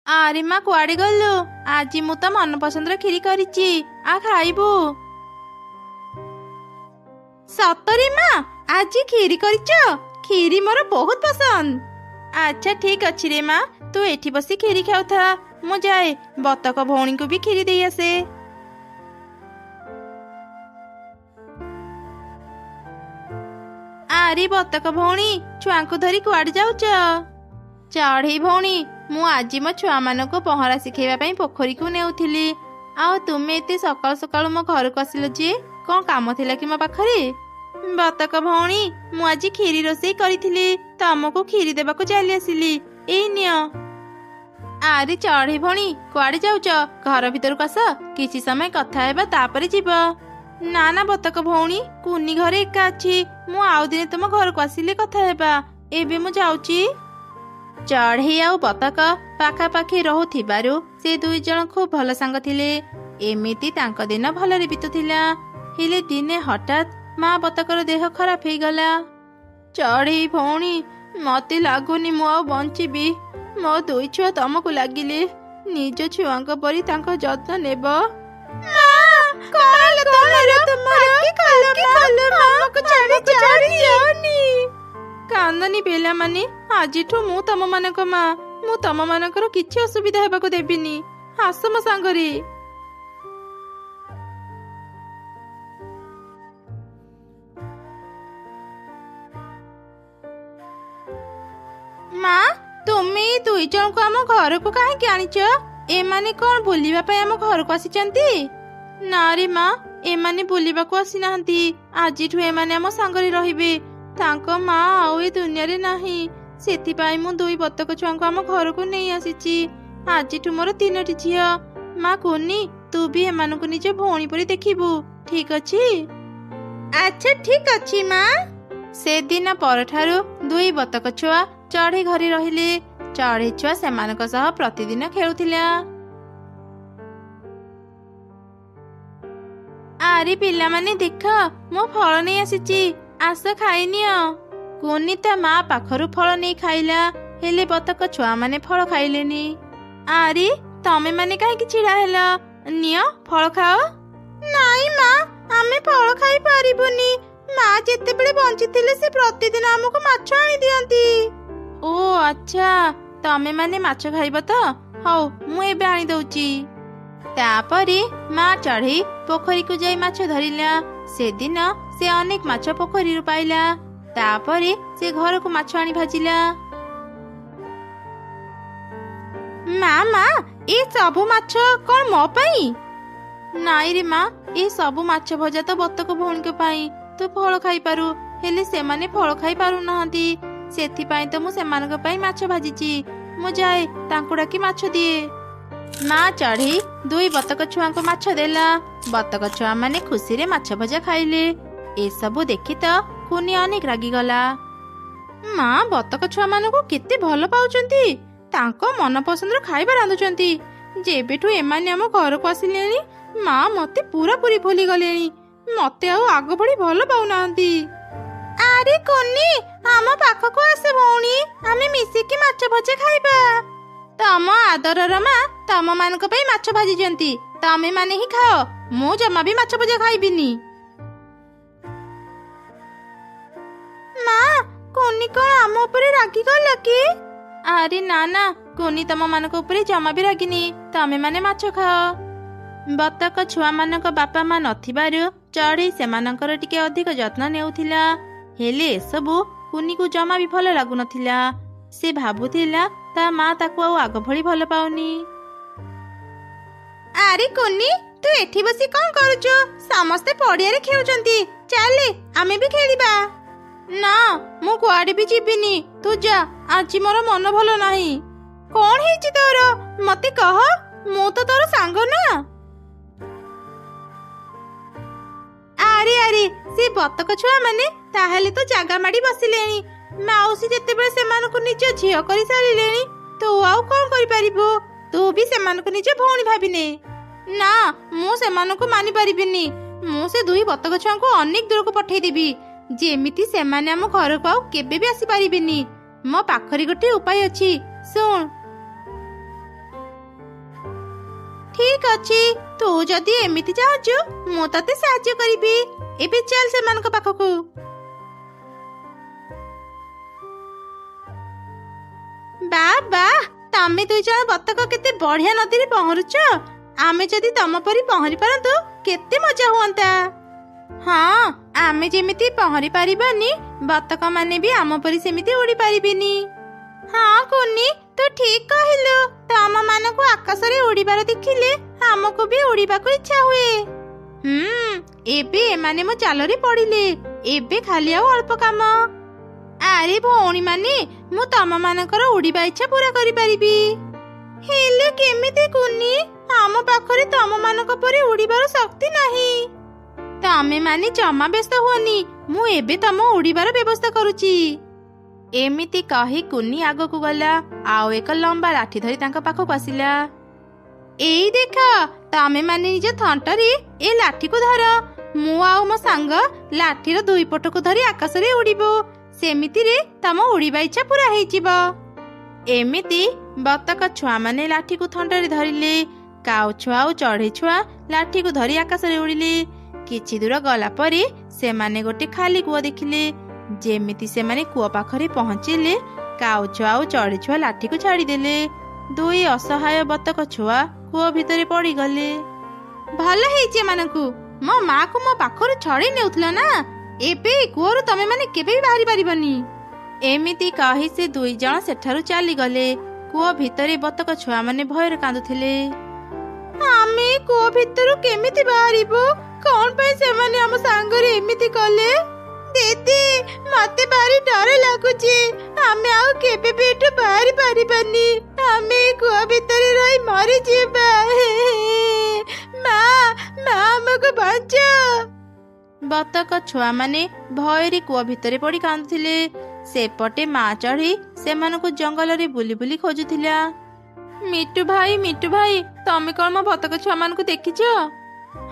ଆରେ ମା କୁଆଡେ ଗଲୁ? ଆଜି ମୁଁ ତ ମନ ପସନ୍ଦର କ୍ଷୀରି କରିଛି, ଆ ଖାଇବୁ। ସତରେ ମା ଆଜି କ୍ଷୀରି କରିଛ? କ୍ଷୀରି ମୋର ବହୁତ ପସନ୍ଦ। ଆଚ୍ଛା ଠିକ ଅଛି ରେ ମା, ତୁ ଏଠି ବସି କ୍ଷୀରି ଖାଉଥା, ମୁଁ ଯାଏ ବତକ ଭଉଣୀଙ୍କୁ ବି କ୍ଷୀରି ଦେଇ ଆସେ। ଆରେ ବତକ ଭଉଣୀ, ଛୁଆଙ୍କୁ ଧରି କୁଆଡେ ଯାଉଛ? ଚଢ଼େଇ ଭଉଣୀ, ମୁଁ ଆଜି ମୋ ଛୁଆମାନଙ୍କୁ ପହଁରା ଶିଖେଇବା ପାଇଁ ପୋଖରୀକୁ ନେଉଥିଲି। ଆଉ ତୁମେ ଏତେ ସକାଳୁ ସକାଳୁ ମୋ ଘରକୁ ଆସିଲ ଯେ, କ'ଣ କାମ ଥିଲା କି ମୋ ପାଖରେ? ବତକ ଭଉଣୀ, ମୁଁ ଆଜି କ୍ଷୀରି ରୋଷେଇ କରିଥିଲି, ତମକୁ କ୍ଷୀରି ଦେବାକୁ ଚାଲି ଆସିଲି। ଏଇ ନିଅ। ଆରେ ଚଢ଼େଇ ଭଉଣୀ, କୁଆଡେ ଯାଉଛ? ଘର ଭିତରକୁ ଆସ, କିଛି ସମୟ କଥା ହେବା, ତାପରେ ଯିବ। ନା ନା ବତକ ଭଉଣୀ, କୁନି ଘରେ ଏକା ଅଛି, ମୁଁ ଆଉ ଦିନେ ତମ ଘରକୁ ଆସିଲେ କଥା ହେବା, ଏବେ ମୁଁ ଯାଉଛି। ଚଢ଼େଇ ଆଉ ବତକ ପାଖାପାଖି ରହୁଥିବାରୁ ସେ ଦୁଇ ଜଣ ଖୁବ୍ ଭଲ ସାଙ୍ଗ ଥିଲେ। ଏମିତି ତାଙ୍କ ଦିନ ଭଲରେ ବିତୁଥିଲା। ହେଲେ ଦିନେ ହଠାତ୍ ମା ବତକର ଦେହ ଖରାପ ହେଇଗଲା। ଚଢ଼େଇ ଭଉଣୀ, ମତେ ଲାଗୁନି ମୁଁ ଆଉ ବଞ୍ଚିବି। ମୋ ଦୁଇ ଛୁଆ ତମକୁ ଲାଗିଲେ ନିଜ ଛୁଆଙ୍କ ପରି ତାଙ୍କ ଯତ୍ନ ନେବ। କାନ୍ଦନି ପିଲାମାନେ, ଆଜିଠୁ ମୁଁ ତମମାନଙ୍କ ମା, ମୁଁ ତମମାନଙ୍କର କିଛି ଅସୁବିଧା ହେବାକୁ ଦେବିନି। ଆସ ମୋ ସାଙ୍ଗରେ। ମା, ତୁମେ ଏ ଦୁଇ ଜଣଙ୍କୁ ଆମ ଘରକୁ କାହିଁକି ଆଣିଛ? ଏମାନେ କ'ଣ ବୁଲିବା ପାଇଁ ଆମ ଘରକୁ ଆସିଛନ୍ତି? ନା ରେ ମା, ଏମାନେ ବୁଲିବାକୁ ଆସିନାହାନ୍ତି, ଆଜିଠୁ ଏମାନେ ଆମ ସାଙ୍ଗରେ ରହିବେ। ତାଙ୍କ ମା ଆଉ ଏ ଦୁନିଆରେ ନାହିଁ, ସେଥିପାଇଁ ମୁଁ ଦୁଇ ବତକ ଛୁଆଙ୍କୁ ଆମ ଘରକୁ ନେଇ ଆସିଛି। ଆଜିଠୁ ମୋର 3ଟି ଝିଅ। ମା କୁନି, ତୁ ବି ଏମାନଙ୍କୁ ନିଜ ଭଉଣୀ ପରି ଦେଖିବୁ, ଠିକ ଅଛି? ଆଚ୍ଛା ଠିକ ଅଛି ମା। ସେଦିନ ପରଠାରୁ ଦୁଇ ବତକ ଛୁଆ ଚଢ଼େଇ ଘରେ ରହିଲେ। ଚଢ଼େଇ ଛୁଆ ସେମାନଙ୍କ ସହ ପ୍ରତିଦିନ ଖେଳୁଥିଲା। ଆରେ ପିଲାମାନେ ଦେଖ, ମୁଁ ଫଳ ନେଇ ଆସିଛି, ଆସ ଖାଇନିଅ। କୁନି ତା ମା ପାଖରୁ ଫଳ ନେଇ ଖାଇଲା, ହେଲେ ବତକ ଛୁଆ ମାନେ ଫଳ ଖାଇଲେନି। ଆରେ ତମେ ମାନେ କାହିଁକି ଛିଡା ହେଲ? ନିଅ ଫଳ ଖାଅ। ନାଇଁ ମା, ଆମେ ଫଳ ଖାଇ ପାରିବୁନି। ମା ଯେତେବେଳେ ବଞ୍ଚିଥିଲେ ସେ ପ୍ରତିଦିନ ଆମକୁ ମାଛ ଆଣି ଦିଅନ୍ତି। ଓ ଆଚ୍ଛା, ତମେ ମାନେ ମାଛ ଖାଇବ ତ? ହଉ, ମୁଁ ଏବେ ଆଣି ଦଉଛି। ତାପରେ ମା ଚଢ଼େଇ ପୋଖରୀକୁ ଯାଇ ମାଛ ଧରିଲା। ସେଦିନ ସେ ଅନେକ ମାଛ ପୋଖରୀରୁ ପାଇଲା। ତାପରେ ସେ ଘରକୁ ମାଛ ଆଣି ଭାଜିଲା। ମା, ଏ ସବୁ ମାଛ କ'ଣ ମୋ ପାଇଁ? ନାଇଁ ରେ ମା, ଏ ସବୁ ମାଛ ଭଜା ତ ବତକ ଭଉଣୀଙ୍କ ପାଇଁ। ତୁ ଫଳ ଖାଇପାରୁ, ହେଲେ ସେମାନେ ଫଳ ଖାଇ ପାରୁନାହାନ୍ତି, ସେଥିପାଇଁ ତ ମୁଁ ସେମାନଙ୍କ ପାଇଁ ମାଛ ଭାଜିଛି। ମୁଁ ଯାଏ ତାଙ୍କୁ ଡାକି ମାଛ ଦିଏ। ମା ଚଢ଼େଇ ଦୁଇ ବତକ ଛୁଆଙ୍କୁ ମାଛ ଦେଲା। ବତକ ଛୁଆ ମାନେ ଖୁସିରେ ମାଛ ଭଜା ଖାଇଲେ। ଏସବୁ ଦେଖି ତ କୁନି ଅନେକ ରାଗିଗଲା। ମା ବତକ ଛୁଆ ମାନଙ୍କୁ କେତେ ଭଲ ପାଉଛନ୍ତି, ତାଙ୍କ ମନ ପସନ୍ଦର ଖାଇବା ରାନ୍ଧୁଛନ୍ତି। ଯେବେଠୁ ଏମାନେ ଆମ ଘରକୁ ଆସିଲେଣି, ମା ମତେ ପୁରାପୁରି ଭୁଲି ଗଲେଣି, ମତେ ଆଉ ଆଗ ଭଳି ଭଲ ପାଉନାହାନ୍ତି। ଆରେ କୁନି, ଆମ ପାଖକୁ ଆସ ଭଉଣୀ, ଆମେ ମିଶିକି ମାଛ ଭଜା ଖାଇବା। ତମ ଆଦରର ମା ତମ ମାନଙ୍କ ପାଇଁ ମାଛ ଭାଜିଛନ୍ତି, ତମେ ମାନେ ହିଁ ଖାଅ, ମୁଁ ଜମା ବି ମାଛ ଭଜା ଖାଇବିନି। ମା, କୁନି କ'ଣ ଆମ ଉପରେ ରାଗିଗଲା କି? ଆରେ ନା ନା, କୁନି ତମ ମାନଙ୍କ ଉପରେ ଜମା ବି ରାଗିନି, ତମେ ମାନେ ମାଛ ଖାଅ। ବତକ ଛୁଆ ମାନଙ୍କ ବାପା ମା ନଥିବାରୁ ଚଢ଼େଇ ସେମାନଙ୍କର ଟିକେ ଅଧିକ ଯତ୍ନ ନେଉଥିଲା। ହେଲେ ଏସବୁ କୁନିକୁ ଜମା ବି ଭଲ ଲାଗୁନଥିଲା। ସେ ଭାବୁଥିଲା ତା ମା ତାକୁ ଆଉ ଆଗ ଭଳି ଭଲ ପାଉନି। ଆରେ କୁନି, ତୁ ଏଠି ବସି କ'ଣ କରୁଛୁ? ସମସ୍ତେ ପଡ଼ିଆରେ ଖେଳୁଛନ୍ତି, ଚାଲେ ଆମେ ବି ଖେଳିବା। ନା, ମୁଁ କୁଆଡେ ବି ଯିବିନି, ତୁ ଯା, ଆଜି ମୋର ମନ ଭଲ ନାହିଁ। କ'ଣ ହେଇଛି ତୋର? ମତେ କହ, ମୁଁ ତ ତୋର ସାଙ୍ଗ ନା। ଆରେ ସେ ବତକ ଛୁଆ ମାନେ ତାହେଲେ ତ ଜାଗା ମାଡି ବସିଲେଣି। ମାଉସୀ ଯେତେବେଳେ ସେମାନଙ୍କୁ ନିଜ ଝିଅ କରି ସାରିଲେଣି, ତୁ ଆଉ କ'ଣ କରିପାରିବୁ? ତୁ ବି ସେମାନଙ୍କୁ ନିଜ ଭଉଣୀ ଭାବିନେ। ନା, ମୁଁ ସେମାନଙ୍କୁ ମାନି ପାରିବିନି। ମୁଁ ସେ ଦୁଇ ବତକ ଛୁଆଙ୍କୁ ଅନେକ ଦୂରକୁ ପଠେଇଦେବି, ଯେମିତି ସେମାନେ ଆମ ଘରକୁ ଆଉ କେବେ ବି ଆସିପାରିବେନି। ମୋ ପାଖରେ ଗୋଟେ ଉପାୟ ଅଛି, ଶୁଣ। ଠିକ ଅଛି, ତୁ ଯଦି ଏମିତି ଚାହୁଁଛୁ ମୁଁ ତତେ ସାହାଯ୍ୟ କରିବି। ଏବେ ଚାଲ ସେମାନଙ୍କ ପାଖକୁ। ବାବା, ତମେ ଦୁଇ ଜଣ ବତକ କେତେ ବଢିଆ ନଦୀରେ ପହଁରୁଛ। ଆମେ ଯଦି ତମ ପରି ପହଁରି ପାରନ୍ତୁ କେତେ ମଜା ହୁଅନ୍ତା। ହଁ, ଆମେ ଯେମିତି ପହଁରି ପାରିବାନି, ବତକ ମାନେ ବି ଆମ ପରି ସେମିତି ଉଡି ପାରିବେନି। ହଁ କୁନି, ତୁ ଠିକ କହିଲୁ। ତମ ମାନଙ୍କୁ ଆକାଶରେ ଉଡିବାର ଦେଖିଲେ ଆମକୁ ବି ଉଡିବାକୁ ଇଚ୍ଛା ହୁଏ। ଏବେ ଏମାନେ ମୋ ଚାଲରେ ପଡିଲେ। ଏବେ ଖାଲି ଆଉ ଅଳ୍ପ କାମ। ଆରେ ଭଉଣୀ ମାନେ, ମୁଁ ତମ ମାନଙ୍କର ଉଡିବା ଇଚ୍ଛା ପୂରା କରିପାରିବି। ହେଲେ କେମିତି କୁନି? ଆମ ପାଖରେ ତମ ମାନଙ୍କ ପରି ଉଡିବାର ଶକ୍ତି ନାହିଁ। ତମେ ମାନେ ଜମା ବ୍ୟସ୍ତ ହୁଅନି, ମୁଁ ଏବେ ତମ ଉଡିବାର ବ୍ୟବସ୍ଥା କରୁଛି। ଏମିତି କହି କୁନି ଆଗକୁ ଗଲା, ଆଉ ଏକ ଲମ୍ବା ଲାଠି ଧରି ତାଙ୍କ ପାଖକୁ ଆସିଲା। ଏଇ ଦେଖ, ତମେ ମାନେ ନିଜ ଥଣ୍ଟରେ ଏ ଲାଠିକୁ ଧର। ମୁଁ ଆଉ ମୋ ସାଙ୍ଗ ଲାଠିର ଦୁଇ ପଟକୁ ଧରି ଆକାଶରେ ଉଡିବୁ। ସେମିତିରେ ତମ ଉଡିବା ଇଚ୍ଛା ପୂରା ହେଇଯିବ। ଏମିତି ବତକ ଛୁଆ ମାନେ ଲାଠିକୁ ଥଣ୍ଟରେ ଧରିଲେ। କାଉ ଛୁଆ ଆଉ ଚଢେଇ ଛୁଆ ଲାଠିକୁ ଧରି ଆକାଶରେ ଉଡିଲେ। କିଛି ଦୂର ଗଲା ପରେ ସେମାନେ ଗୋଟେ ଖାଲି କୂଅ ଦେଖିଲେ। ଯେମିତି ସେମାନେ କୂଅ ପାଖରେ ପହଞ୍ଚିଲେ, କାଉ ଛୁଆ ଆଉ ଚଢେଇ ଛୁଆ ଲାଠିକୁ ଛାଡିଦେଲେ। ଦୁଇ ଅସହାୟ ବତକ ଛୁଆ କୂଅ ଭିତରେ ପଡିଗଲେ। ଭଲ ହେଇଛି ଏମାନଙ୍କୁ। ମୋ ମାକୁ ମୋ ପାଖରୁ ଛଡେଇ ନେଉଥିଲ ନା। ଏବେ କୂଅରୁ ତମେ ମାନେ କେବେ ବି ବାହାରି ପାରିବନି। ଏମିତି କହି ସେ ଦୁଇ ଜଣ ସେଠାରୁ ଚାଲିଗଲେ। କୂଅ ଭିତରେ ବତକ ଛୁଆ ମାନେ ଭୟରେ କାନ୍ଦୁଥିଲେ। ଆମେ କୂଅ ଭିତରୁ କେମିତି ବାହାରିବୁ? କଣ ପାଇଁ ସେମାନେ ଆମ ସାଙ୍ଗରେ ଏମିତି କଲେ? ଦିଦି, ମତେ ଭାରି ଡର ଲାଗୁଛି। ଆମେ ଆଉ କେବେ ବି ଏଠୁ ବାହାରି ପାରିବାନି। ଆମେ କୂଅ ଭିତରେ ରହି ମରିଯିବା। ମା, ଆମକୁ ବଞ୍ଚାଅ। ବତକ ଛୁଆ ମାନେ ଭୟରେ କୂଅ ଭିତରେ ପଡି କାନ୍ଦୁଥିଲେ। ସେପଟେ ମା ଚଢେଇ ସେମାନଙ୍କୁ ଜଙ୍ଗଲରେ ବୁଲି ବୁଲି ଖୋଜୁଥିଲା। ମିଟୁ ଭାଇ, ତମେ କଣ ମୋ ବତକ ଛୁଆ ମାନଙ୍କୁ ଦେଖିଛ?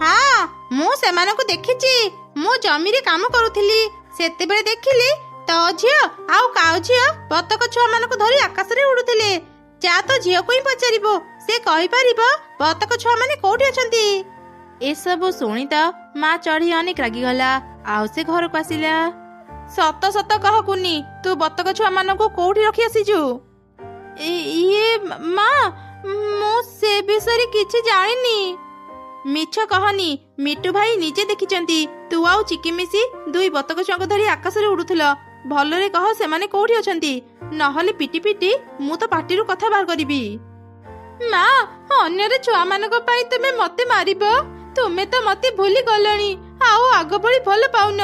ହଁ, ମୁଁ ସେମାନଙ୍କୁ ଦେଖିଛି। ମୁଁ ଜମିରେ କାମ କରୁଥିଲି, ସେତେବେଳେ ଦେଖିଲି ତୋ ଝିଅ ଆଉ କାଉ ଝିଅ ବତକ ଛୁଆ ମାନଙ୍କୁ ଧରି ଆକାଶରେ ଉଡୁଥିଲେ। ଯା ତ ଝିଅକୁ ହିଁ ପଚାରିବ, ସେ କହିପାରିବ ବତକ ଛୁଆ ମାନେ କୋଉଠି ଅଛନ୍ତି। ଏସବୁ ଶୁଣି ତ ମା ଚଢେଇ ଅନେକ ରାଗିଗଲା, ଆଉ ସେ ଘରକୁ ଆସିଲା। ସତ ସତ କହ କୁନି, ତୁ ବତକ ଛୁଆ ମାନଙ୍କୁ କୋଉଠି ରଖି ଆସିଛୁ? ଇଏ ମା, ମୁଁ ସେ ବିଷୟରେ କିଛି ଜାଣିନି। ମିଛ କହନି, ମିଟୁ ଭାଇ ନିଜେ ଦେଖିଛନ୍ତି। ତୁ ଆଉ ଚିକି ମିଶି ଦୁଇ ବତକ ଛୁଆଙ୍କୁ ଧରି ଆକାଶରେ ଉଡୁଥିଲ। ଭଲରେ କହ ସେମାନେ କୋଉଠି ଅଛନ୍ତି, ନହେଲେ ପିଟି ପିଟି ମୁଁ ତ ପାଟିରୁ କଥା ବାହାର କରିବି। ମା, ଅନ୍ୟର ଛୁଆ ମାନଙ୍କ ପାଇଁ ତୁମେ ମତେ ମାରିବ? ତୁମେ ତ ମତେ ଭୁଲି ଗଲଣି, ଆଉ ଆଗ ଭଳି ଭଲ ପାଉନ।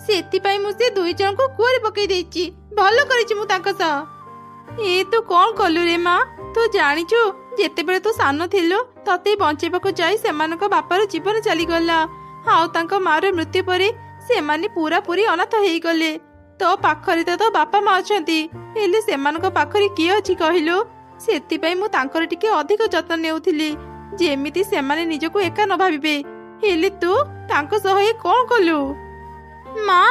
ସେଥିପାଇଁ ମୁଁ ସେ ଦୁଇ ଜଣଙ୍କୁ କୂଅରେ ପକେଇ ଦେଇଛି। ଭଲ କରିଛି ମୁଁ ତାଙ୍କ ସହ। ତୁ କଣ କଲୁ ରେ ମା? ତୁ ଜାଣିଛୁ, ଯେତେବେଳେ ତୁ ସାନ ଥିଲୁ, ତତେ ବଞ୍ଚେଇବାକୁ ଯାଇ ସେମାନଙ୍କ ବାପାର ଜୀବନ ଚାଲିଗଲା। ଆଉ ତାଙ୍କ ମାର ମୃତ୍ୟୁ ପରେ ସେମାନେ ପୁରାପୁରି ଅନାଥ ହେଇଗଲେ। ତୋ ପାଖରେ ତ ତୋ ବାପା ମା ଅଛନ୍ତି, ହେଲେ ସେମାନଙ୍କ ପାଖରେ କିଏ ଅଛି କହିଲୁ? ସେଥିପାଇଁ ମୁଁ ତାଙ୍କର ଟିକେ ଅଧିକ ଯତ୍ନ ନେଉଥିଲି, ଯେମିତି ସେମାନେ ନିଜକୁ ଏକା ନ ଭାବିବେ। ହେଲେ ତୁ ତାଙ୍କ ସହ କଣ କଲୁ? ମା,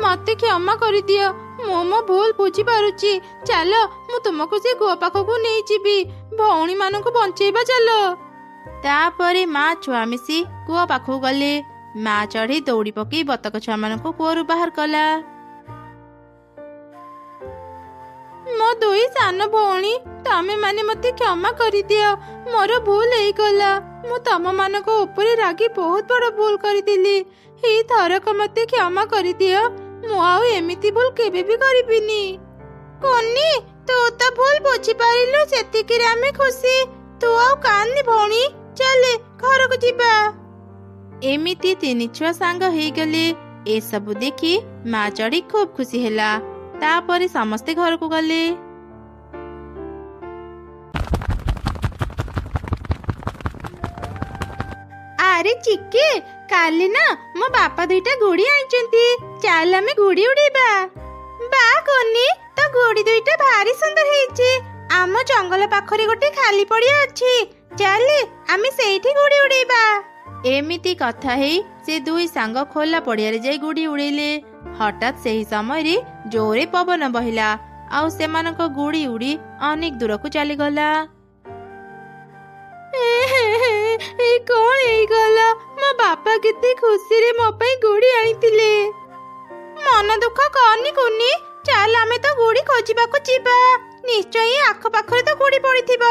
ମତେ କ୍ଷମା କରିଦିଅ। ମୁଁ ମୋ ଭୁଲ ବୁଝିପାରୁଛି। ଚାଲ, ମୁଁ ତୁମକୁ ସେ କୂଅ ପାଖକୁ ନେଇଯିବି। ଭଉଣୀ ମାନଙ୍କୁ ବଞ୍ଚେଇବା ଚାଲ। ତାପରେ ମା ଛୁଆ ମିଶି କୂଅ ପାଖକୁ ଗଲେ। ମା ଚଢେଇ ଦୌଡ଼ି ପକେଇ ବତକ ଛୁଆ ମାନଙ୍କୁ କୂଅରୁ ବାହାର କଲା। ମୋ ଦୁଇ ସାନ ଭଉଣୀ, ତମେ ମାନେ ମତେ କ୍ଷମା କରିଦିଅ। ମୋର ଭୁଲ ହେଇଗଲା। ମୁଁ ତମ ମାନଙ୍କ ଉପରେ ରାଗି ବହୁତ ବଡ ଭୁଲ କରିଥିଲି। ଏଇ ଥରକ ମତେ କ୍ଷମା କରିଦିଅ। ମୁଁ ଆଉ ଏମିତି ଭୁଲ କେବେ ବି କରିବିନି। କୁନି, ତୁ ତ ଭୁଲ ବୁଝିପାରିଲୁ, ସେତିକିରେ ଆମେ ଖୁସି। ତୁ ଆଉ କାନ୍ଦି ଭଉଣୀ, ଚାଲେ ଘରକୁ ଯିବା। ଏମିତି ତିନି ଛୁଆ ସାଙ୍ଗ ହେଇଗଲେ। ଏସବୁ ଦେଖି ମା ଚଢେଇ ଖୁବ ଖୁସି ହେଲା। ତାପରେ ସମସ୍ତେ ଘରକୁ ଗଲେ। ଆରେ ଚିକି, କାଲି ନା ମୋ ବାପା ଦୁଇଟା ଗୁଡି ଆଣିଛନ୍ତି। ଚାଲ ଆମେ ଗୁଡି ଉଡେଇବା। ବା କୁନି, ତ ଗୁଡି ଦୁଇଟା ଭାରି ସୁନ୍ଦର ହେଇଛି। ଆମ ଜଙ୍ଗଲ ପାଖରେ ଗୋଟେ ଖାଲି ପଡିଆ ଅଛି, ଚାଲେ ଆମେ ସେଇଠି ଗୁଡି ଉଡେଇବା। ଏମିତି କଥା ହେଇ ସେ ଦୁଇ ସାଙ୍ଗ ଖୋଲା ପଡିଆରେ ଯାଇ ଗୁଡି ଉଡେଇଲେ। ହଠାତ୍ ସେହି ସମୟରେ ଜୋରେ ପବନ ବହିଲା, ଆଉ ସେମାନଙ୍କ ଗୁଡି ଉଡି ଅନେକ ଦୂରକୁ ଚାଲିଗଲା। କଣ ହେଇଗଲା? ମୋ ବାପା କେତେ ଖୁସିରେ ମୋ ପାଇଁ ଗୁଡ଼ି ଆଣିଥିଲେ। ମନ ଦୁଃଖ କରନି କୁନି, ଚାଲ ଆମେ ତ ଗୁଡ଼ି ଖୋଜିବାକୁ ଯିବା। ନିଶ୍ଚୟ ଆଖପାଖରେ ତ ଗୁଡ଼ି ପଡ଼ିଥିବ।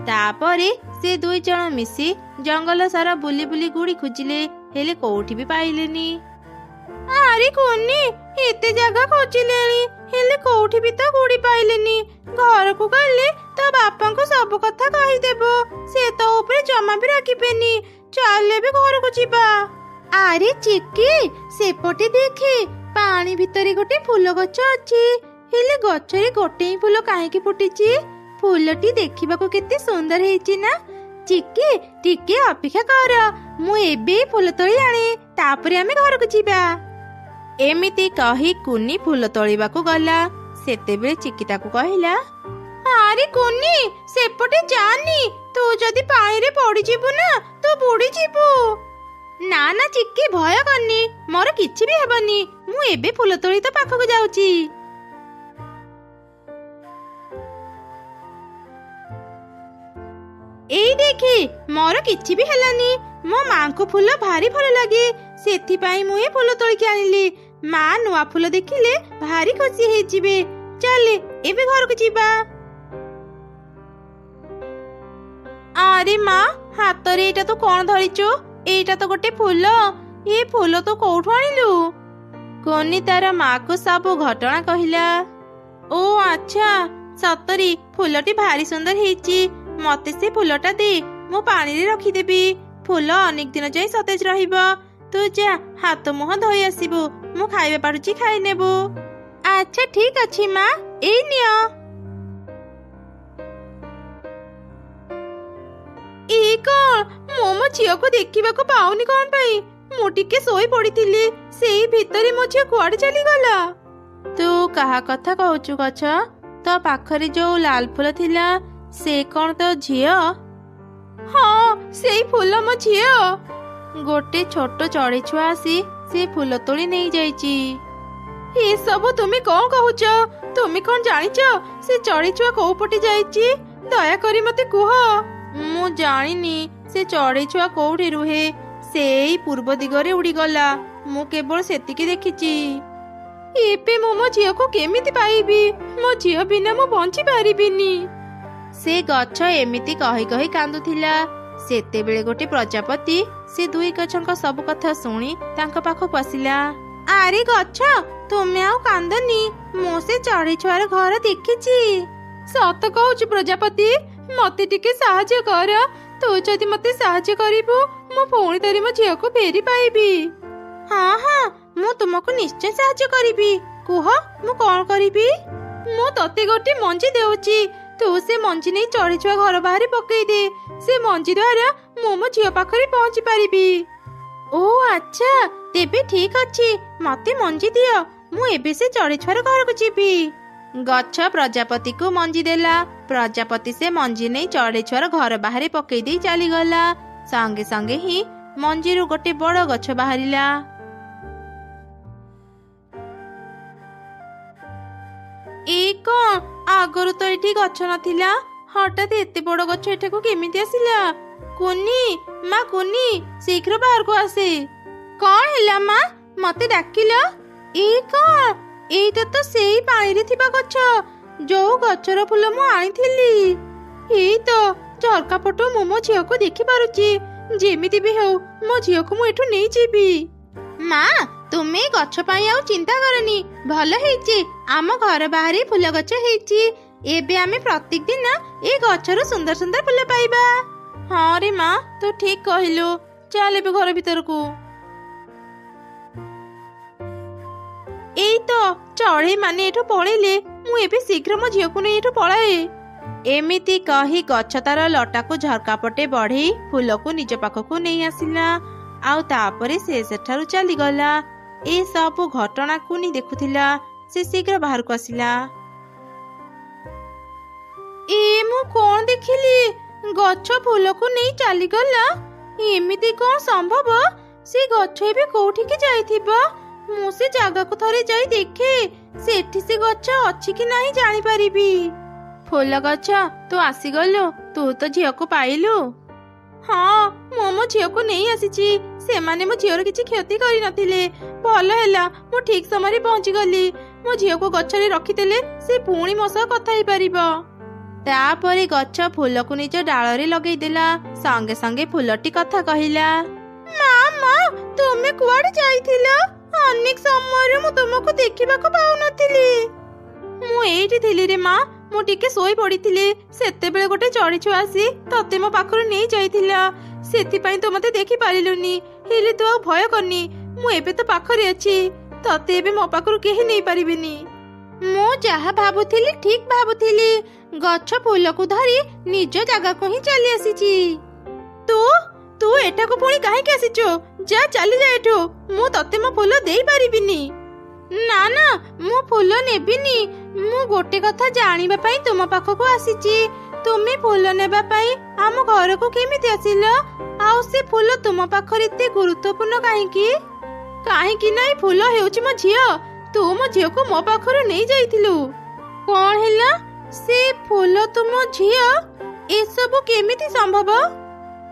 ତାପରେ ସେ ଦୁଇ ଜଣ ମିଶି ଜଙ୍ଗଲ ସାରା ବୁଲି ବୁଲି ଗୁଡ଼ି ଖୋଜିଲେ, ହେଲେ କୋଉଠି ବି ପାଇଲେନି। ଆରେ କୁନି, ଏତେ ଜାଗା ଖୋଜିଲେଣି ହେଲେ କୋଉଠି ବି ତ ଗୁଡ଼ି ପାଇଲେନି। ଘରକୁ ଗଲେ ତ ବାପାଙ୍କୁ ସବୁ କଥା କହିଦେବୁ, ସେ ତ ଉପରେ ଜମା ବି ରାଗିବେନି। ଚାଲେ ବି ଘରକୁ ଯିବା। ଆରେ ଚିକି, ସେପଟେ ଦେଖେ, ପାଣି ଭିତରେ ଗୋଟେ ଫୁଲ ଗଛ ଅଛି। ହେଲେ ଗଛରେ ଗୋଟେ ହିଁ ଫୁଲ କାହିଁକି ଫୁଟିଛି? ଫୁଲଟି ଦେଖିବାକୁ କେତେ ସୁନ୍ଦର ହେଇଛି ନା? ଚିକି ଟିକେ ଅପେକ୍ଷା କର, ମୁଁ ଏବେ ଫୁଲ ତୋଳି ଆଣେ, ତାପରେ ଆମେ ଘରକୁ ଯିବା। ଏମିତି କହି କୁନି ଫୁଲ ତୋଳିବାକୁ ଗଲା। ସେତେବେଳେ ଚିକି ତାକୁ କହିଲା, ଆରେ କୁନି, ସେପଟେ ଯାନି, ତୁ ଯଦି ପାଣିରେ ପଡ଼ିଯିବୁ ନା ତୁ ବୁଡ଼ିଯିବୁ। ନା ନା ଚିକି, ଭୟ କରନି, ମୋର କିଛି ବି ହେବନି। ମୁଁ ଏବେ ଫୁଲ ତୋଳି ତ ପାଖକୁ ଯାଉଛି। ଏଇ ଦେଖି, ମୋର କିଛି ବି ହେଲାନି। ମୋ ମାଙ୍କୁ ଫୁଲ ଭାରି ଭଲ ଲାଗେ, ସେଥିପାଇଁ ମୁଁ ଏ ଫୁଲ ତୋଳିକି ଆଣିଲି। ମା ନୂଆ ଫୁଲ ଦେଖିଲେ ଭାରି ଖୁସି ହେଇଯିବେ। ଚାଲେ ଏବେ ଘରକୁ ଯିବା। ଆରେ ମା, ହାତରେ ଏଇଟା ତୁ କଣ ଧରିଛୁ? ଏଇଟା ତ ଗୋଟେ ଫୁଲ। ଏ ଫୁଲ ତୁ କୋଉଠୁ ଆଣିଲୁ? କୁନି ତାର ମାକୁ ସବୁ ଘଟଣା କହିଲା। ଓ ଆଚ୍ଛା, ସତରେ ଫୁଲଟି ଭାରି ସୁନ୍ଦର ହେଇଛି। ମତେ ସେ ଫୁଲଟା ଦେ, ମୁଁ ପାଣିରେ ରଖିଦେବି। ଫୁଲ ଅନେକ ଦିନ ଯାଏ ସତେଜ ରହିବ। ତୁ ଯା ହାତ ମୁହଁ ଧୋଇ ଆସିବୁ, ମୁଁ ଖାଇବା ପାରୁଛି ଖାଇ ନେବୁ। ଆଚ୍ଛା ଠିକ ଅଛି ମା, ଏଇ ନିଅ। ଏଇ କଣ, ମୁଁ ମୋ ଝିଅକୁ ଦେଖିବାକୁ ପାଉନି କଣ ପାଇଁ? ମୁଁ ଟିକେ ଶୋଇ ପଡ଼ିଥିଲି, ସେଇ ଭିତରେ ମୋ ଝିଅ କୁଆଡେ ଚାଲିଗଲା? ତୁ କାହା କଥା କହୁଛୁ ଗଛ? ତୋ ପାଖରେ ଯୋଉ ଲାଲ ଫୁଲ ଥିଲା, ସେ କଣ ତୋ ଝିଅ? ହଁ, ସେଇ ଫୁଲ ମୋ ଝିଅ। ଗୋଟେ ଛୋଟ ଚଢ଼େଇ ଛୁଆ ଆସି ସେ ଫୁଲ ତୋଳି ନେଇ ଯାଇଛି। ଏସବୁ ତୁମେ କଣ କହୁଛ? ତୁମେ କଣ ଜାଣିଛ ସେ ଚଢ଼େଇ ଛୁଆ କୋଉ ପଟେ ଯାଇଛି? ଦୟାକରି ମତେ କୁହ। ମୁଁ ଜାଣିନି ସେ ଚଢ଼େଇ ଛୁଆ କୋଉଠି ରୁହେ। ସେଇ ପୂର୍ବ ଦିଗରେ ଉଡ଼ିଗଲା, ମୁଁ କେବଳ ସେତିକି ଦେଖିଛି। ଏବେ ମୁଁ ମୋ ଝିଅକୁ କେମିତି ପାଇବି? ମୋ ଝିଅ ବିନା ମୁଁ ବଞ୍ଚି ପାରିବିନି। ସେ ଗଛ ଏମିତି କହି କହି କାନ୍ଦୁଥିଲା। ସେତେବେଳେ ଗୋଟେ ପ୍ରଜାପତି ସେ ଦୁଇ ଗଛଙ୍କ ସବୁ କଥା ଶୁଣି ତାଙ୍କ ପାଖକୁ ଆସିଲା। ଆରେ ଗଛ, ତୁମେ ଆଉ କାନ୍ଦନି, ମୁଁ ସେ ଚଢ଼େଇ ଛୁଆର ଘର ଦେଖିଛି। ସତ କହୁଛୁ ପ୍ରଜାପତି, ମତେ ଟିକେ ସାହାଯ୍ୟ କର। ତୁ ଯଦି ମତେ ସାହାଯ୍ୟ କରିବୁ, ମୁଁ ପୁଣି ଥରେ ମୋ ଝିଅକୁ ଫେରି ପାଇବି। ହଁ ହଁ, ମୁଁ ତୁମକୁ ନିଶ୍ଚୟ ସାହାଯ୍ୟ କରିବି। କୁହ, ମୁଁ କଣ କରିବି? ମୁଁ ତତେ ଗୋଟେ ମଞ୍ଜି ଦେଉଛି, ତୁ ସେ ମଞ୍ଜି ନେଇ ଚଢ଼େଇ ଛୁଆ ଘର ବାହାରେ ପକେଇ ଦେ। ସେ ମଞ୍ଜି ଦ୍ୱାରା ମୁଁ ମୋ ଝିଅ ପାଖରେ ପହଞ୍ଚି ପାରିବି। ଓ ଆଚ୍ଛା, ତେବେ ଠିକ ଅଛି, ମତେ ମଞ୍ଜି ଦିଅ, ମୁଁ ଏବେ ସେ ଚଢ଼େଇ ଛୁଆର ଘରକୁ ଯିବି। ଗଛ ପ୍ରଜାପତିକୁ ମଞ୍ଜି ଦେଲା। ପ୍ରଜାପତି ସେ ମଞ୍ଜି ନେଇ ଚଢ଼େଇ ଛୁଆର ଘର ବାହାରେ ପକେଇ ଦେଇ ଚାଲିଗଲା। ସଙ୍ଗେ ସଙ୍ଗେ ହିଁ ମଞ୍ଜିରୁ ଗୋଟେ ବଡ଼ ଗଛ ବାହାରିଲା। ଏଇ କଣ, ଆଗରୁ ତ ଏଠି ଗଛ ନଥିଲା, ହଠାତ୍ ଏତେ ବଡ଼ ଗଛ ଏଠାକୁ କେମିତି ଆସିଲା? କୁନି, ମା କୁନି, ଶୀଘ୍ର ବାହାରକୁ ଆସେ। କଣ ହେଲା ମା, ମତେ ଡାକିଲ? ଏଇ କଣ, ଏଇଟା ତ ସେଇ ପାଣିରେ ଥିବା ଗଛ, ଯୋଉ ଗଛର ଫୁଲ ମୁଁ ଆଣିଥିଲି। ଏଇ ତ ଝରକା ପଟୁ ମୁଁ ମୋ ଝିଅକୁ ଦେଖିପାରୁଛି। ଯେମିତି ବି ହେଉ ମୋ ଝିଅକୁ ମୁଁ ଏଠୁ ନେଇଯିବି। ମା, ତୁମେ ଗଛ ପାଇଁ ଆଉ ଚିନ୍ତା କରନି, ଭଲ ହେଇଛି ଆମ ଘର ବାହାରେ ଫୁଲ ଗଛ ହେଇଛି। ଏବେ ଆମେ ପ୍ରତ୍ୟେକ ଦିନ ଏ ଗଛରୁ ସୁନ୍ଦର ସୁନ୍ଦର ଫୁଲ ପାଇବା। ହଁ ରେ ମା, ତୁ ଠିକ କହିଲୁ। ଚାଲ ଏବେ ଘର ଭିତରକୁ। ଏଇ ତ ଚଢ଼େଇ ମାନେ ଏଠୁ ପଳେଇଲେ, ମୁଁ ଏବେ ଶୀଘ୍ର ମୋ ଝିଅକୁ ନେଇ ଏଠୁ ପଳାଏ। ଏମିତି କହି ଗଛ ତାର ଲଟାକୁ ଝରକା ପଟେ ବଢେଇ ଫୁଲକୁ ନିଜ ପାଖକୁ ନେଇ ଆସିଲା। ଆଉ ତାପରେ ସେ ସେଠାରୁ ଚାଲିଗଲା। ଏ ସବୁ ଘଟଣାକୁ ନି ଦେଖୁଥିଲା। ସେ ଶୀଘ୍ର ବାହାରକୁ ଆସିଲା। ଏ ମୁଁ କଣ ଦେଖିଲି? ଗଛ ଫୁଲକୁ ନେଇ ଚାଲିଗଲା। ଏମିତି କଣ ସମ୍ଭବ? ସେ ଗଛ ଏବେ କୋଉଠିକି ଯାଇଥିବ? ମୁଁ ସେ ଜାଗାକୁ ଥରେ ଯାଇ ଦେଖେ, ସେଠି ସେ ଗଛ ଅଛି କି ନାହିଁ ଜାଣିପାରିବି। ଫୁଲ ଗଛ, ତୁ ଆସିଗଲୁ, ତୁ ତ ଝିଅକୁ ପାଇଲୁ। ହଁ ମୁଁ ମୋ ଝିଅକୁ ନେଇ ଆସିଛି। ସେମାନେ ମୋ ଝିଅର କିଛି କ୍ଷତି କରିନଥିଲେ। ଭଲ ହେଲା ମୁଁ ଠିକ ସମୟରେ ପହଞ୍ଚିଗଲି। ମୋ ଝିଅକୁ ଗଛରେ ରଖିଦେଲେ ସେ ପୁଣି ମୋ ସହ କଥା ହେଇପାରିବ। ତାପରେ ଗଛ ଫୁଲକୁ ନିଜ ଡାଳରେ ଲଗେଇଦେଲା। ସଙ୍ଗେ ସଙ୍ଗେ ଫୁଲଟି କଥା କହିଲା, ମା ତୁମେ କୁଆଡେ ଯାଇଥିଲ? ଅନେକ ସମୟରୁ ମୁଁ ତୁମକୁ ଦେଖିବାକୁ ପାଉନଥିଲି। ମୁଁ ଏଇଠି ଥିଲି ରେ ମା। ମୁଁ ଟିକେ ଶୋଇ ପଡିଥିଲି। ସେତେବେଳେ ଗୋଟେ ଚଢିଛୁ ଆସି ତତେ ମୋ ପାଖରୁ ନେଇ ଯାଇଥିଲା। ସେଥିପାଇଁ ତୁ ମତେ ଦେଖି ପାରିଲୁନି। ହେଲେ ତୁ ଆଉ ଭୟ କରନି, ମୁଁ ଏବେ ତ ପାଖରେ ଅଛି। ତତେ ଏବେ ମୋ ପାଖରୁ କେହି ନେଇ ପାରିବେନି। ମୁଁ ଯାହା ଭାବୁଥିଲି ଠିକ ଭାବୁଥିଲି। ଗଛ ଫୁଲକୁ ଧରି ନିଜ ଜାଗାକୁ ହିଁ ଚାଲି ଆସିଛି। ତୁ ତୁ ଏଠାକୁ ପୁଣି କାହିଁକି ଆସିଛୁ? ଯା ଚାଲିଯା ଏଠୁ। ମୁଁ ତତେ ମୋ ଫୁଲ ଦେଇ ପାରିବିନି। ନା ନା ମୁଁ ଫୁଲ ନେବିନି। ମୁଁ ଗୋଟେ କଥା ଜାଣିବା ପାଇଁ ତୁମ ପାଖକୁ ଆସିଛି। ତୁମେ ଫୁଲ ନେବା ପାଇଁ ଆମ ଘରକୁ କେମିତି ଆସିଲ? ଆଉ ସେ ଫୁଲ ତୁମ ପାଖରେ ଏତେ ଗୁରୁତ୍ୱପୂର୍ଣ୍ଣ କାହିଁକି? କାହିଁକି ନା ଫୁଲ ହେଉଛି ମୋ ଝିଅ। ତୁ ମୋ ଝିଅକୁ ମୋ ପାଖରୁ ନେଇ ଯାଇଥିଲୁ। କଣ ହେଲା? ସେ ଫୁଲ ତୁମ ଝିଅ? ଏସବୁ କେମିତି ସମ୍ଭବ?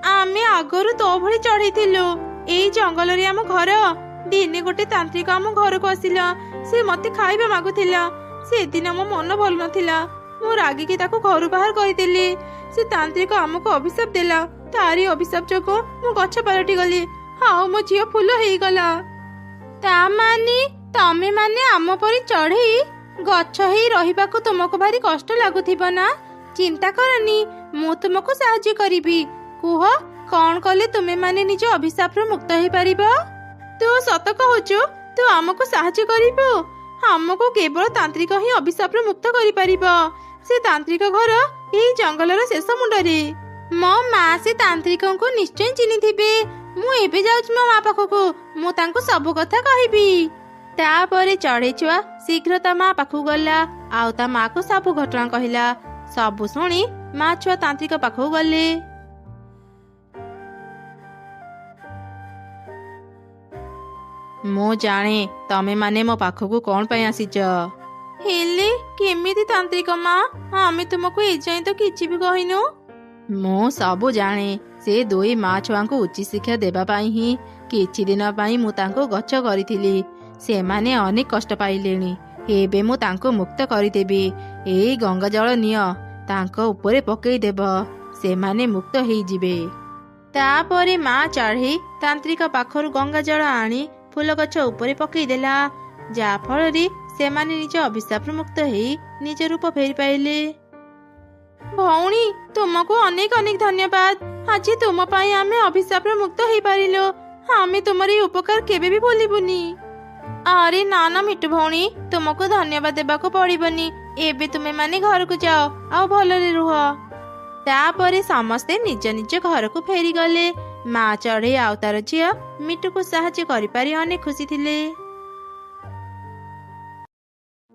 ଆମେ ଆଗରୁ ତୋ ଭଳି ଚଢିଥିଲୁ। ଏଇ ଜଙ୍ଗଲରେ ଆମ ଘର। ଦିନେ ଗୋଟେ ତାନ୍ତ୍ରିକ ଆମ ଘରକୁ ଆସିଲା। ସେ ମତେ ଖାଇବା ମାଗୁଥିଲା। ସେଦିନ ମୋ ମନ ଭଲ ନଥିଲା। ମୁଁ ରାଗିକି ତାକୁ ଘରୁ ବାହାର କରିଦେଲି। ସେ ତାନ୍ତ୍ରିକ ଆମକୁ ଅଭିଶାପ ଦେଲା। ତାରି ଅଭିଶାପ ଯୋଗୁଁ ମୁଁ ଗଛ ପାଲଟି ଗଲି। ଆଉ ମୋ ଝିଅ ଫୁଲ ହେଇଗଲା। ତା ମାନେ ତମେ ମାନେ ଆମ ପରି ଚଢେଇ ଗଛ ହେଇ ରହିବାକୁ ତୁମକୁ ଭାରି କଷ୍ଟ ଲାଗୁଥିବ ନା? ଚିନ୍ତା କରନି, ମୁଁ ତୁମକୁ ସାହାଯ୍ୟ କରିବି। କୁହ କଣ କଲେ ତୁମେ ମାନେ ନିଜ ଅଭିଶାପରୁ ମୁକ୍ତ ହେଇପାରିବ? ତୁ ସତ କହୁଛୁ? ତୁ ଆମକୁ ସାହାଯ୍ୟ କରିବୁ? ଆମକୁ କେବଳ ତାନ୍ତ୍ରିକ ହିଁ ଅଭିଶାପରୁ ମୁକ୍ତ କରିପାରିବ। ସେ ତାନ୍ତ୍ରିକ ଘର ଏଇ ଜଙ୍ଗଲର ଶେଷ ମୁଣ୍ଡରେ। ମୋ ମା ସେ ତାନ୍ତ୍ରିକଙ୍କୁ ନିଶ୍ଚୟ ଚିହ୍ନିଥିବେ। ମୁଁ ଏବେ ଯାଉଛି ମୋ ମା ପାଖକୁ। ମୁଁ ତାଙ୍କୁ ସବୁ କଥା କହିବି। ତାପରେ ଚଢେଇ ଛୁଆ ଶୀଘ୍ର ତା ମା ପାଖକୁ ଗଲା। ଆଉ ତା ମାକୁ ସବୁ ଘଟଣା କହିଲା। ସବୁ ଶୁଣି ମା ଛୁଆ ତାନ୍ତ୍ରିକ ପାଖକୁ ଗଲେ। ମୁଁ ଜାଣେ ତମେ ମାନେ ମୋ ପାଖକୁ କଣ ପାଇଁ ଆସିଛ। ହେଲେ କେମିତି ତାନ୍ତ୍ରିକ ମା? ଆମେ ତୁମକୁ ଏଯାଏଁ ତ କିଛି ବି କହିନୁ। ମୁଁ ସବୁ ଜାଣେ। ସେ ଦୁଇ ମା ଛୁଆଙ୍କୁ ଉଚିତ ଶିକ୍ଷା ଦେବା ପାଇଁ ହିଁ କିଛି ଦିନ ପାଇଁ ମୁଁ ତାଙ୍କୁ ଗଛ କରିଥିଲି। ସେମାନେ ଅନେକ କଷ୍ଟ ପାଇଲେଣି। ଏବେ ମୁଁ ତାଙ୍କୁ ମୁକ୍ତ କରିଦେବି। ଏଇ ଗଙ୍ଗା ଜଳ ନିଅ, ତାଙ୍କ ଉପରେ ପକେଇଦେବ। ସେମାନେ ମୁକ୍ତ ହେଇଯିବେ। ତାପରେ ମା ଚଢ଼େଇ ତାନ୍ତ୍ରିକ ପାଖରୁ ଗଙ୍ଗା ଜଳ ଆଣି ଫୁଲ ଗଛ ଉପରେ ପକେଇଦେଲା। ଯାହା ଫଳରେ ସେମାନେ ନିଜ ଅଭିଶାପରୁ ମୁକ୍ତ ହେଇ ନିଜ ରୂପ ଫେରି ପାଇଲେ। ଭଉଣୀ ତୁମକୁ ଅନେକ ଅନେକ ଧନ୍ୟବାଦ। ଆଜି ତୁମ ପାଇଁ ଆମେ ଅଭିଶାପରୁ ମୁକ୍ତ ହେଇପାରିଲୁ। ଆମେ ତୁମର ଏହି ଉପକାର କେବେ ବି ଭୁଲିବୁନି। ଆରେ ନା ନା ମିଟୁ ଭଉଣୀ, ତୁମକୁ ଧନ୍ୟବାଦ ଦେବାକୁ ପଡିବନି। ଏବେ ତୁମେ ମାନେ ଘରକୁ ଯାଅ ଆଉ ଭଲରେ ରୁହ। ତାପରେ ସମସ୍ତେ ନିଜ ନିଜ ଘରକୁ ଫେରିଗଲେ। ମା ଚଢ଼େଇ ଆଉ ତାର ଝିଅ ମିଟୁକୁ ସାହାଯ୍ୟ କରିପାରି ଅନେକ ଖୁସି ଥିଲେ।